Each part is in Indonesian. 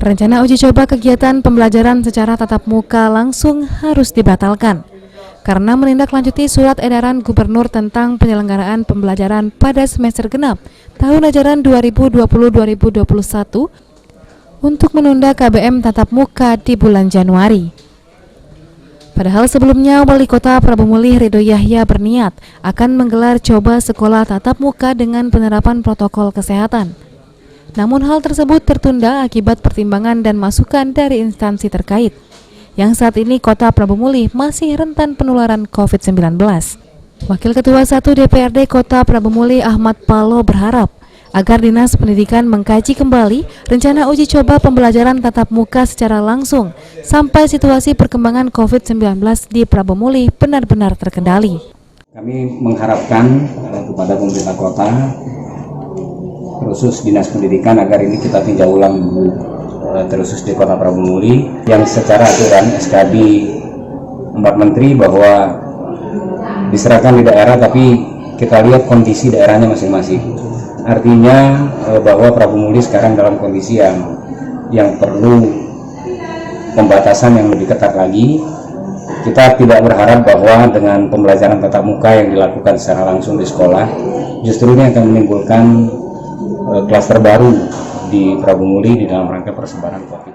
Rencana uji coba kegiatan pembelajaran secara tatap muka langsung harus dibatalkan karena menindaklanjuti surat edaran Gubernur tentang penyelenggaraan pembelajaran pada semester genap tahun ajaran 2020-2021 untuk menunda KBM tatap muka di bulan Januari. Padahal sebelumnya Wali Kota Prabu Mulih Ridho Yahya berniat akan menggelar coba sekolah tatap muka dengan penerapan protokol kesehatan. Namun hal tersebut tertunda akibat pertimbangan dan masukan dari instansi terkait, yang saat ini Kota Prabu Mulih masih rentan penularan COVID-19. Wakil Ketua 1 DPRD Kota Prabu Mulih Ahmad Palo berharap agar Dinas Pendidikan mengkaji kembali rencana uji coba pembelajaran tatap muka secara langsung sampai situasi perkembangan COVID-19 di Prabu Mulih benar-benar terkendali. Kami mengharapkan kepada pemerintah kota, khusus Dinas Pendidikan, agar ini kita tinjau ulang dulu, terkhusus di Kota Prabu Mulih, yang secara aturan SKD 4 Menteri bahwa diserahkan di daerah, tapi kita lihat kondisi daerahnya masing-masing. Artinya bahwa Prabu Mulih sekarang dalam kondisi yang perlu pembatasan yang lebih ketat lagi. Kita tidak berharap bahwa dengan pembelajaran tatap muka yang dilakukan secara langsung di sekolah, justru ini akan menimbulkan klaster baru di Prabu Mulih di dalam rangka persebaran COVID.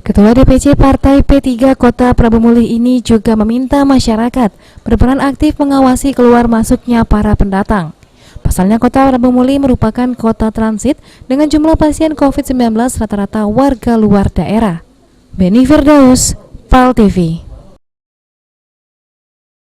Ketua DPC Partai P3 Kota Prabu Mulih ini juga meminta masyarakat berperan aktif mengawasi keluar masuknya para pendatang. Pasalnya Kota Prabu Mulih merupakan kota transit dengan jumlah pasien COVID-19 rata-rata warga luar daerah. Beni Firdaus, PAL TV.